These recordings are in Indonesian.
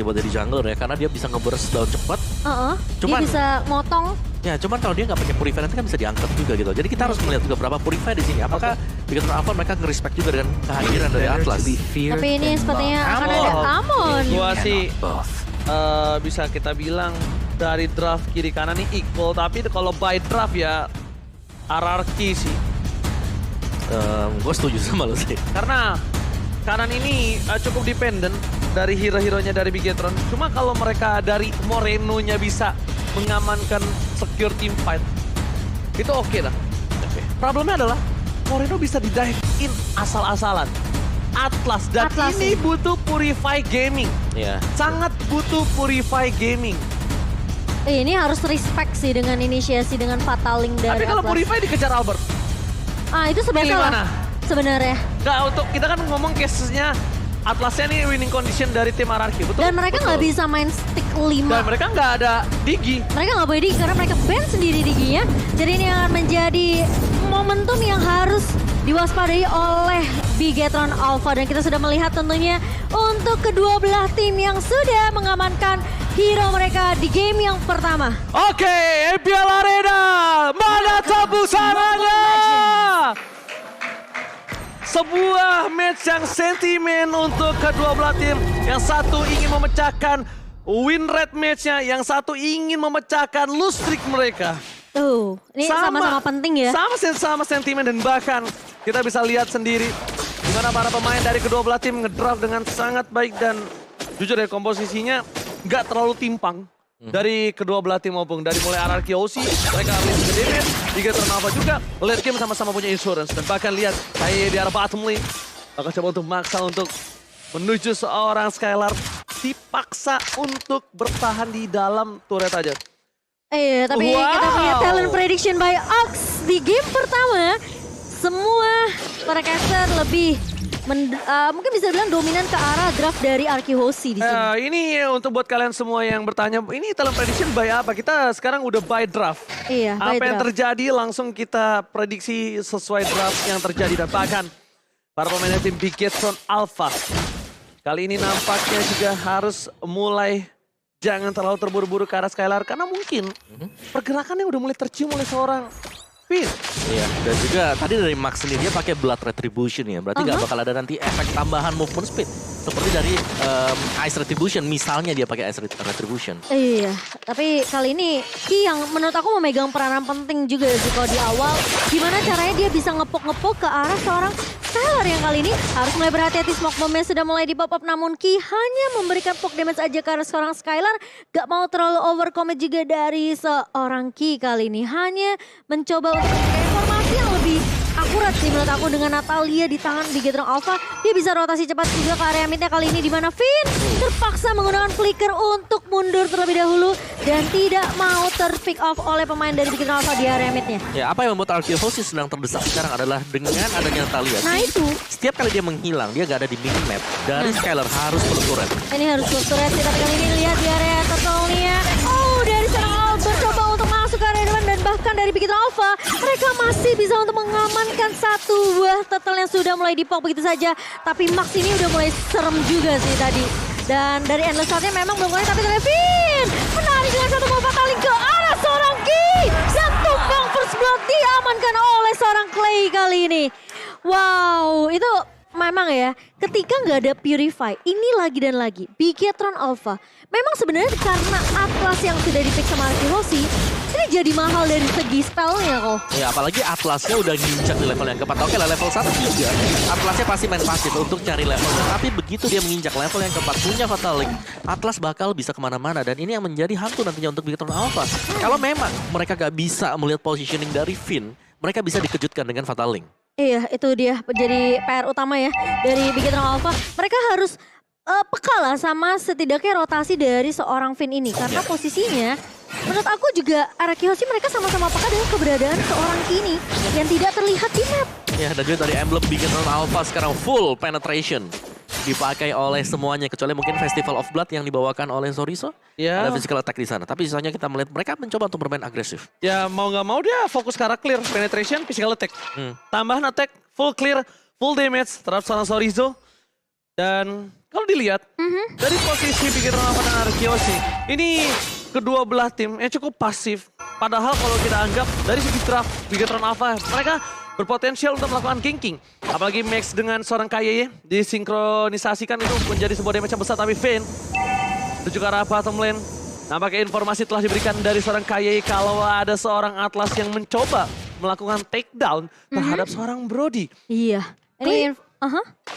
sih buat jadi jungler ya, karena dia bisa nge-burst down cepat. Dia bisa motong. Ya, cuman kalau dia nggak pakai Purify nanti kan bisa diangkat juga gitu. Jadi kita harus melihat juga berapa Purify di sini. Apakah Bigetron Alpha mereka nge-respect juga dengan kehadiran dari Atlas? Tapi ini sepertinya akan ada Amon. Gua sih bisa kita bilang dari draft kiri kanan ini equal, tapi kalau by draft ya hierarki sih. Gue setuju sama lo sih. Karena kanan ini cukup dependent dari hero-heronya dari Bigetron. Cuma kalau mereka dari Moreno-nya bisa mengamankan secure team fight, itu oke dah. Problemnya adalah Moreno bisa di-dive in asal-asalan. Atlas dan ini butuh Purify Gaming. Sangat butuh Purify Gaming. Ini harus respect sih dengan inisiasi dengan Fataling dari Tapi kalau Atlas. Purify dikejar Albert, itu sebenarnya pilih mana? Sebenarnya. Nggak, untuk kita kan ngomong casesnya Atlasnya nih winning condition dari tim Hierarchy, betul? Dan mereka nggak bisa main stick 5. Dan mereka nggak ada Digi. Mereka nggak boleh Digi karena mereka ban sendiri Diginya. Jadi ini akan menjadi momentum yang harus diwaspadai oleh Bigetron Alpha. Dan kita sudah melihat tentunya untuk kedua belah tim yang sudah mengamankan hero mereka di game yang pertama. Oke, MPL Arena, mana tepuk tangannya? Sebuah match yang sentimen untuk kedua belah tim. Yang satu ingin memecahkan win rate match-nya, yang satu ingin memecahkan lose streak mereka. Ini sama-sama penting ya. Sama sentimen, dan bahkan kita bisa lihat sendiri gimana para pemain dari kedua belah tim ngedraft dengan sangat baik, dan jujur dari komposisinya nggak terlalu timpang. Dari kedua belah tim maupun dari mulai Hierarchy OC, mereka harus ke damage, Bigetron Alpha juga, late game sama-sama punya insurance. Dan bahkan lihat, kayak di arah bottom lane, akan coba untuk maksa untuk menuju seorang Skylar, dipaksa untuk bertahan di dalam turret aja. Tapi kita punya talent prediction by Ox di game pertama. Semua para caster lebih mungkin bisa bilang dominan ke arah draft dari Arkihosi di sini. Ini untuk buat kalian semua yang bertanya, ini talent prediction by apa? Kita sekarang udah by draft. Iya, by apa yang draft. terjadi langsung kita prediksi sesuai draft yang terjadi. Dan bahkan para pemain tim Bigetron Alpha kali ini nampaknya juga harus mulai jangan terlalu terburu-buru ke arah Skylar, karena mungkin pergerakannya udah mulai tercium oleh seorang Finn. Iya, dan juga tadi dari Max sendiri dia pakai Blood Retribution ya. Berarti nggak bakal ada nanti efek tambahan movement speed. Seperti dari Ice Retribution, misalnya dia pakai Ice Retribution. Iya, tapi kali ini Ki yang menurut aku memegang peranan penting juga sih kalau di awal. Gimana caranya dia bisa ngepok-ngepok ke arah seorang Skylar yang kali ini harus mulai berhati-hati. Smoke bomb-nya sudah mulai di pop up, namun Ki hanya memberikan poke damage aja ke arah seorang Skylar. Gak mau terlalu overcommit juga dari seorang Ki kali ini. Hanya mencoba untuk memberikan informasi yang lebih akurat sih menurut aku dengan Natalia di tangan Bigetron Alpha. Dia bisa rotasi cepat juga ke area midnya kali ini, di mana Finn terpaksa menggunakan flicker untuk mundur terlebih dahulu dan tidak mau terpick off oleh pemain dari Bigetron Alpha di area midnya. Ya, apa yang membuat Arkeosis sedang terdesak sekarang adalah dengan adanya Natalia. Nah itu. Setiap kali dia menghilang, dia gak ada di minimap. Dari Skylar harus turret. Ini harus turret sih, tapi kali ini lihat di area turtle-nya. Dari seorang Albert coba untuk masuk ke area depan, dan bahkan dari Bigetron Alpha mereka masih bisa untuk mengamankan satu buah turtle yang sudah mulai dipok begitu saja. Tapi Max ini udah mulai serem juga sih tadi. Dan dari Endless Shot-nya memang belum mulai, tapi dari Finn menarik dengan satu buah Fataling ke arah seorang Ki. Dan tumbang first blood diamankan oleh seorang Clay kali ini. Wow, itu memang ya, ketika nggak ada Purify, ini lagi dan lagi Bigetron Alpha. Memang sebenarnya karena Atlas yang sudah di-pick sama Arkihosi, ini jadi mahal dari segi spellnya kok. Ya, apalagi Atlasnya udah nginjak di level yang keempat. Oke lah, level 1 juga. Atlasnya pasti main pasif untuk cari level. Tapi begitu dia menginjak level yang keempat, punya Fataling, Atlas bakal bisa kemana-mana. Dan ini yang menjadi hantu nantinya untuk Bigetron Alpha. Kalau memang mereka gak bisa melihat positioning dari Finn, mereka bisa dikejutkan dengan Fataling. Iya, itu dia jadi PR utama ya dari Bigetron Alpha. Mereka harus peka lah sama setidaknya rotasi dari seorang Finn ini. Karena posisinya menurut aku juga Arkihosi mereka sama-sama peka dengan keberadaan seorang Ki ini yang tidak terlihat di map. Ya, dan juga dari emblem Bigetron Alpha sekarang full penetration. Dipakai oleh semuanya, kecuali mungkin Festival of Blood yang dibawakan oleh Soriso. Ya. Ada physical attack di sana. Tapi sisanya kita melihat mereka mencoba untuk bermain agresif. Ya mau nggak mau dia fokus ke arah clear, penetration, physical attack. Tambahan attack, full clear, full damage terhadap seorang Sorizo. Dan kalau dilihat dari posisi Bigetron Alpha dan Arkeosi, ini kedua belah tim yang cukup pasif. Padahal kalau kita anggap dari segi draft Bigetron Alpha, mereka berpotensial untuk melakukan ganking. Apalagi Max dengan seorang KYY disinkronisasikan itu menjadi sebuah damage yang besar. Tapi Vayne menuju ke arah bottom lane. Nampaknya informasi telah diberikan dari seorang KYY kalau ada seorang Atlas yang mencoba melakukan takedown terhadap seorang Brody. Iya. Ini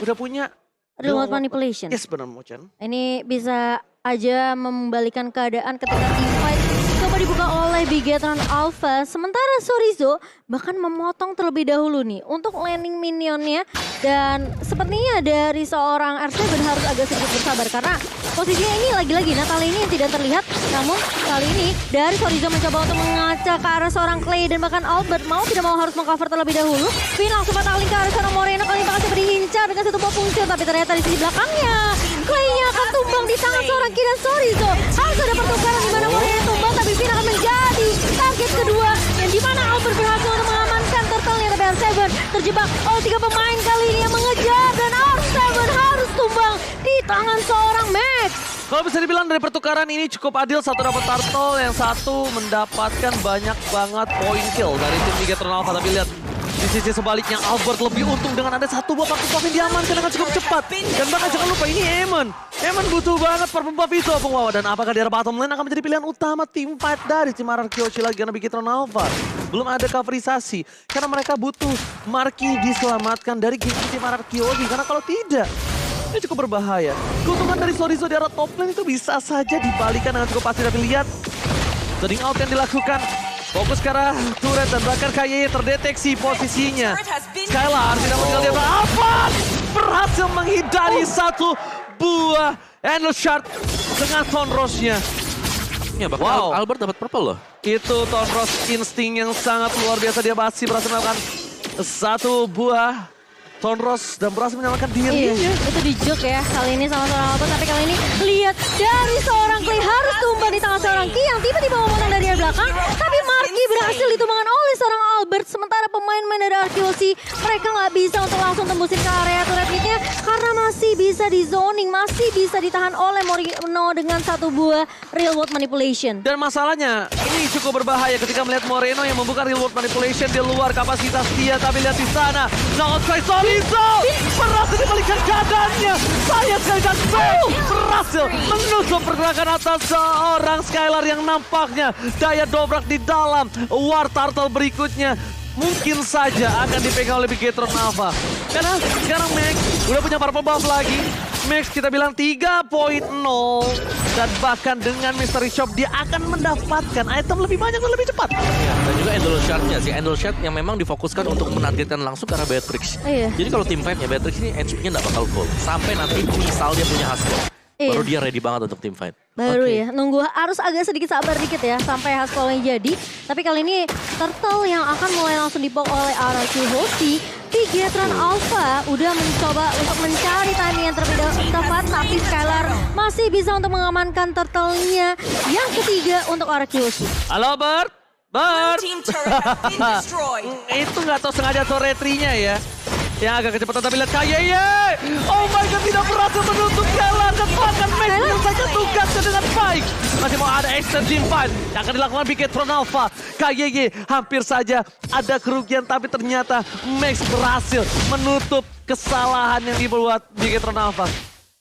Udah punya remote manipulation. Yes, benar Mochen. Ini bisa aja membalikan keadaan ketika teamfight coba dibuka oleh Bigetron Alpha. Sementara Chorizo bahkan memotong terlebih dahulu nih untuk landing minionnya. Dan sepertinya dari seorang R7 harus agak sedikit bersabar karena posisinya ini lagi-lagi Natalie ini yang tidak terlihat. Namun kali ini dari Chorizo mencoba untuk mengaca ke arah seorang Clay dan bahkan Albert mau tidak mau harus mengcover terlebih dahulu. Vin langsung pataling ke arah seorang Moreno, kali ini bakal coba diincar dengan satu buah fungsi, tapi ternyata di sisi belakangnya Clay-nya akan tumbang di tangan seorang Ki dan Chorizo. Harus ada pertukaran di mana Moreno tumbang, tapi Vin akan menjadi target kedua yang di mana Albert berhasil untuk mengamankan turtle-nya, tapi R7 terjebak oleh 3 pemain kali ini yang mengejar dan R7 harus tumbang di tangan seorang Max. Kalau bisa dibilang dari pertukaran ini cukup adil, satu dapat turtle, yang satu mendapatkan banyak banget point kill dari tim Bigetron Alpha. Tapi lihat di sisi sebaliknya Albert lebih untung dengan ada satu buah paku buff yang diamankan dengan cukup cepat. Dan bahkan jangan lupa ini Eamon. Eamon butuh banget perpump buff itu Opung Wawa. Dan apakah di arah bottom lane akan menjadi pilihan utama tim fight dari tim Arkeoshi lagi karena Bigetron Alpha belum ada coverisasi. Karena mereka butuh Marky diselamatkan dari game tim Arkeoshi. Karena kalau tidak, ini cukup berbahaya. Keuntungan dari Chorizo di arah top lane itu bisa saja dibalikan dengan cukup pasti. Tapi lihat, turning out yang dilakukan. Fokus ke arah turret dan bahkan KYY terdeteksi posisinya. Skylar tidak meninggal dia Alpha berhasil menghindari satu buah Endless Shard dengan Tonrosnya. Ya, bahkan Albert dapat purple loh. Itu Tonros insting yang sangat luar biasa. Dia masih berhasil melakukan satu buah Tonros dan berhasil menyelamatkan dirinya. Iya, itu di joke ya kali ini sama seorang Albert. Tapi kali ini lihat dari seorang Clay harus tumbang di tangan seorang Ki yang tiba-tiba memotong dari belakang. Tapi Marky berhasil ditumbangkan oleh seorang Albert. Sementara pemain-pemain dari Arkeoshi mereka nggak bisa untuk langsung tembusin ke area turret mid-nya karena masih bisa di zoning, masih bisa ditahan oleh Moreno dengan satu buah real world manipulation. Dan masalahnya ini cukup berbahaya ketika melihat Moreno yang membuka real world manipulation di luar kapasitas dia. Tapi lihat di sana, outside Chorizo berhasil dibalikan keadaannya. Sayang sekali dan berhasil menutup pergerakan atas seorang Skylar yang nampaknya daya dobrak di dalam War Turtle berikutnya mungkin saja akan dipegang oleh Bigetron Alpha. Karena sekarang Max udah punya purple buff lagi. Max kita bilang 3.0 dan bahkan dengan Mystery Shop dia akan mendapatkan item lebih banyak dan lebih cepat. Ya, dan juga Endless Shard-nya sih, Endless Shard yang memang difokuskan untuk menargetkan langsung ke arah Beatrix. Iya. Jadi kalau tim fight-nya Beatrix ini HP-nya nggak bakal full. Sampai nanti misal dia punya Haskell. Baru dia ready banget untuk tim fight. Baru ya, nunggu harus agak sedikit sabar dikit ya sampai Haskell-nya jadi. Tapi kali ini turtle yang akan mulai langsung dipok oleh Arkeoshi. Bigetron Alpha udah mencoba untuk mencari timing yang terlebih tepat, tapi Skylar masih bisa untuk mengamankan turtle-nya yang ketiga untuk Arkeoshi. Halo Bert. Itu nggak tahu sengaja turretry-nya ya. Yang agak kecepatan tapi lihat KYY. Oh my god, tidak berhasil menutup jalan dan bahkan Max menyelesaikan tugasnya dengan baik. Masih mau ada extend team fight yang akan dilakukan Bigetron Alpha. KYY hampir saja ada kerugian tapi ternyata Max berhasil menutup kesalahan yang dibuat Bigetron Alpha.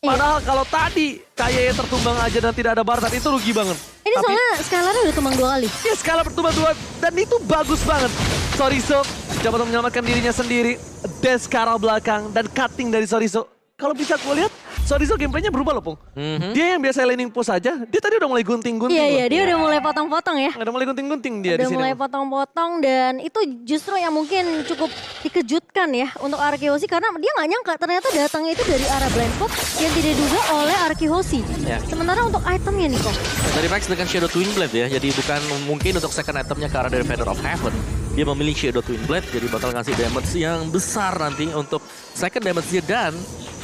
Padahal kalau tadi KYY tertumbang aja dan tidak ada Bartan itu rugi banget. Ini soalnya Skylar udah tumbang 2 kali. Ya, Skylar bertumbang 2 dan itu bagus banget. Chorizo dapat menyelamatkan dirinya sendiri. Dash ke arah belakang dan cutting dari Chorizo. Kalau bisa gue lihat, Chorizo gameplaynya berubah loh, Pung. Dia yang biasa laning push aja, dia tadi udah mulai gunting-gunting. Iya, dia udah mulai potong-potong ya. Udah mulai gunting-gunting dia di Udah sini. mulai potong-potong dan itu justru yang mungkin cukup dikejutkan ya untuk Arkeoshi karena dia nggak nyangka ternyata datangnya itu dari arah blind spot yang tidak diduga oleh Arkeoshi. Ya. Sementara untuk itemnya nih kok. Dari Max dengan Shadow Twin Blade ya, jadi bukan mungkin untuk second itemnya ke arah dari Feather of Heaven. Dia memilih Shadow Twin Blade, jadi bakal ngasih damage yang besar nanti untuk second damage-nya. Dan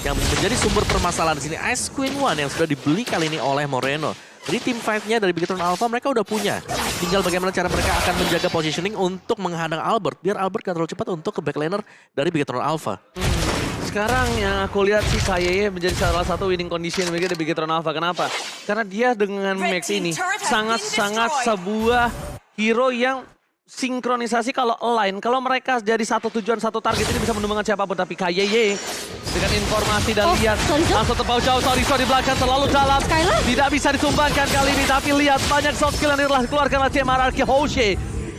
yang menjadi sumber permasalahan di sini Ice Queen One yang sudah dibeli kali ini oleh Moreno. Jadi tim fight-nya dari Bigetron Alpha mereka udah punya. Tinggal bagaimana cara mereka akan menjaga positioning untuk menghadang Albert. Biar Albert gak terlalu cepat untuk ke backliner dari Bigetron Alpha. sekarang yang aku lihat sih Kayeye menjadi salah satu winning condition bagi The Bigetron Alpha. Kenapa? Karena dia dengan Max ini sangat-sangat sebuah hero yang sinkronisasi kalau align. Kalau mereka jadi satu tujuan, satu target ini bisa menumbangkan siapapun. Tapi Kayeye dengan informasi dan lihat langsung terpaut jauh. Sorry di belakang terlalu dalam. Skylar? Tidak bisa ditumbangkan kali ini. Tapi lihat banyak soft skill yang telah dikeluarkan oleh tim RRQ Hoshe.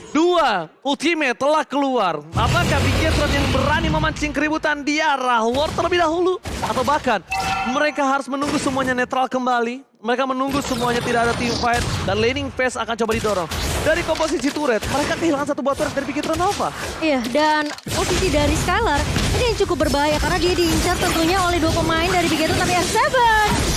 Dua ultimate telah keluar. Apakah Bigetron yang berani memancing keributan di arah Lord terlebih dahulu? Atau bahkan mereka harus menunggu semuanya netral kembali? Mereka menunggu semuanya tidak ada team fight dan laning phase akan coba didorong. Dari komposisi turret, mereka kehilangan satu buah turret dari Bigetron Alpha. Iya, dan posisi dari Skylar ini yang cukup berbahaya karena dia diincar tentunya oleh dua pemain dari Bigetron. Tapi R7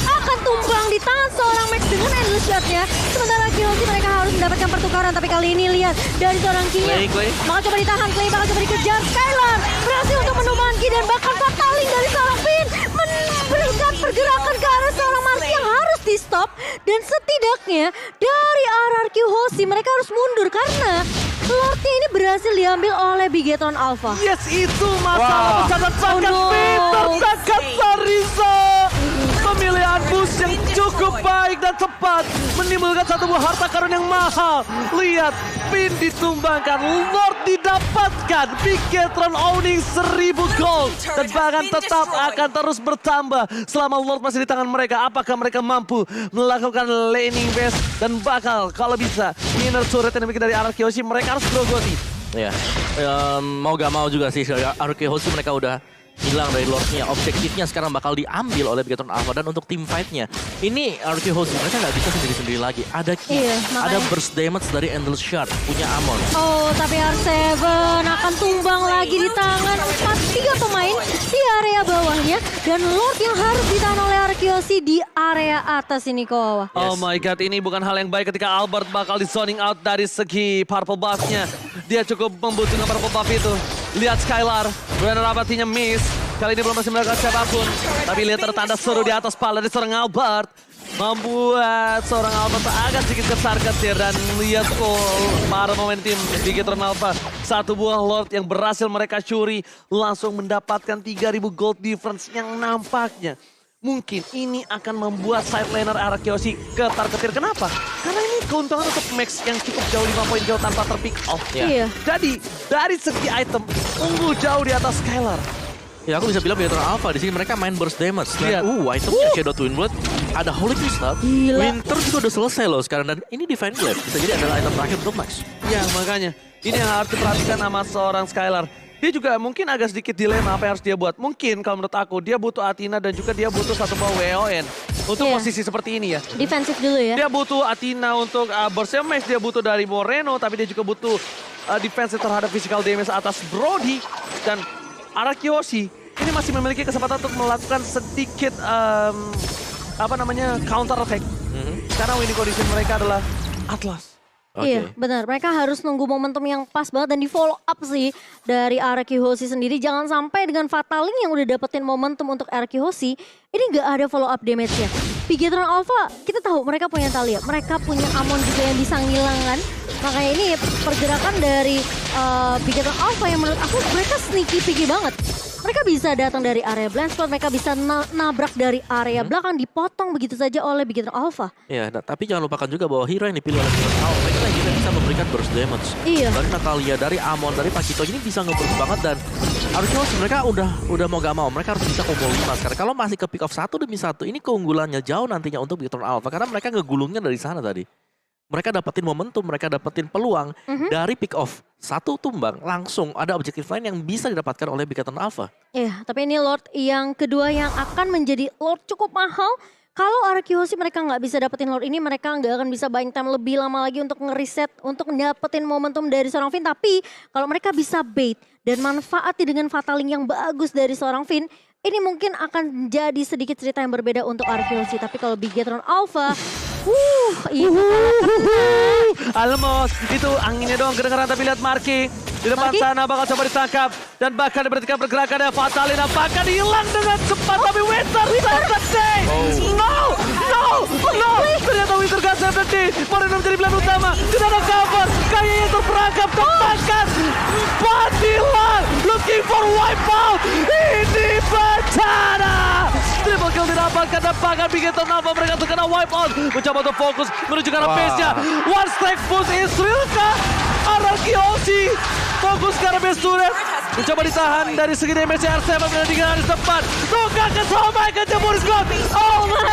akan tumbang di tangan seorang Max dengan endless shot-nya. Sementara Kiyoshi mereka harus mendapatkan pertukaran. Tapi kali ini lihat dari seorang Kinya. Maka coba ditahan, Clay bakal coba dikejar. Skylar berhasil untuk menumbangkan Ki dan bahkan fataling dari seorang Finn. Memberikan pergerakan ke arah seorang Marky yang harus di stop. Dan setidaknya dari RRQ Hoshi mereka harus mundur karena Lordnya ini berhasil diambil oleh Bigetron Alpha. Yes, itu masalah pencatatan bakat Peter Sakat Sarisa. Pemilihan boost yang cukup baik dan tepat menimbulkan satu buah harta karun yang mahal. Lihat, Pin ditumbangkan, Lord didapatkan, Bigetron owning 1000 gold. Dan bahkan tetap akan terus bertambah selama Lord masih di tangan mereka. Apakah mereka mampu melakukan laning base dan bakal kalau bisa inner turret yang dimiliki dari RRQ Hoshi mereka harus grogoti. Ya, mau gak mau juga sih RRQ Hoshi mereka udah hilang dari Lordnya. Objektifnya sekarang bakal diambil oleh Bigetron Alpha. Dan untuk team fight-nya, ini RRQ Hoshi mereka nggak bisa sendiri-sendiri lagi. Ada Ki, ada burst damage dari Endless Shard, punya Amon. Oh, tapi R7 akan tumbang lagi di tangan 4-3 pemain di area bawahnya. Dan Lord yang harus ditahan oleh RRQ Hoshi di area atas ini kok. Oh my god, ini bukan hal yang baik ketika Albert bakal di zoning out dari segi purple buff-nya. Dia cukup membutuhkan purple buff itu. Lihat Skylar, Brandon Rabatinya miss. Kali ini belum masih melakukan siapapun. Tapi lihat tertanda seru di atas pala dari seorang Albert. Membuat seorang Albert agak sedikit kesar-kesir. Dan lihat para pemain tim Bigetron Alpha. Satu buah Lord yang berhasil mereka curi. Langsung mendapatkan 3000 gold difference yang nampaknya mungkin ini akan membuat side laner RRQ Hoshi ketar-ketir. Kenapa? Karena ini keuntungan untuk Max yang cukup jauh 5 poin jauh tanpa terpick off. Iya. Jadi dari segi item unggul jauh di atas Skylar. Ya aku bisa bilang Bigetron Alpha di sini mereka main burst damage. Dan itemnya Shadow Twin Blood, ada Holy Crystal, Winter juga udah selesai loh sekarang. Dan ini Divine Glaive bisa jadi adalah item terakhir untuk Max. Ya makanya ini yang harus diperhatikan sama seorang Skylar. Dia juga mungkin agak sedikit dilema apa yang harus dia buat. Mungkin kalau menurut aku dia butuh Athena dan juga dia butuh satu buah WON untuk posisi seperti ini ya. Defensif dulu ya. Dia butuh Athena untuk burst damage, dia butuh dari Moreno, tapi dia juga butuh defensive terhadap physical damage atas Brody. Dan RRQ Hoshi ini masih memiliki kesempatan untuk melakukan sedikit counter attack. Karena winning condition mereka adalah Atlas. Iya benar, mereka harus nunggu momentum yang pas banget dan di follow up sih dari RRQ Hoshi sendiri. Jangan sampai dengan Fataling yang udah dapetin momentum untuk RRQ Hoshi, ini gak ada follow up damage-nya. Bigetron Alpha, kita tahu mereka punya Talia, mereka punya Amon juga yang bisa ngilangkan. Makanya ini pergerakan dari Bigetron Alpha yang menurut aku mereka sneaky picky banget. Mereka bisa datang dari area blind spot, mereka bisa nabrak dari area belakang, dipotong begitu saja oleh Bigetron Alpha. Iya, tapi jangan lupakan juga bahwa hero yang dipilih oleh Bigetron Alpha itu lagi bisa memberikan burst damage. Iya. Dari Natalia, dari Amon, dari Pakito ini bisa nge-burst banget. Dan harusnya mereka udah mau gak mau, mereka harus bisa combo 5 sekarang. Kalau masih ke pick off 1 demi 1, ini keunggulannya jauh nantinya untuk Bigetron Alpha. Karena mereka ngegulungnya dari sana tadi. Mereka dapetin momentum, mereka dapetin peluang dari pick off. Satu tumbang, langsung ada objektif lain yang bisa didapatkan oleh Bigetron Alpha. Iya, tapi ini Lord yang kedua yang akan menjadi Lord cukup mahal. Kalau RRQ Hoshi mereka nggak bisa dapetin Lord ini, mereka nggak akan bisa buying time lebih lama lagi untuk ngereset, untuk dapetin momentum dari seorang Finn. Tapi kalau mereka bisa bait dan manfaati dengan Fataling yang bagus dari seorang Finn, ini mungkin akan jadi sedikit cerita yang berbeda untuk RRQ Hoshi. Tapi kalau Bigetron Alpha, Almos, itu anginnya doang kedengaran, tapi lihat Marky di depan sana bakal coba ditangkap dan bahkan diberhentikan pergerakannya. Fatalina bahkan hilang dengan cepat, tapi Winter ternyata gak save. No, ternyata Winter gak save gede. Moreno menjadi pilihan utama. Tidak ada cover. Kayaknya terperangkap. Tepakan. 4 hilang. Looking for wipeout. Ini bencana. Triple kill didapatkan dan bahkan Bigetron Alpha mereka terkena wipeout. Mencoba untuk fokus menuju ke arah base-nya. One strike push Israel kah? Araki Oshi. Fokus ke arah base turret. Mencoba ditahan dari segi damage R7 dan 3 hari sempat. Tukar ke Somai ke Jemur Squad. Oh my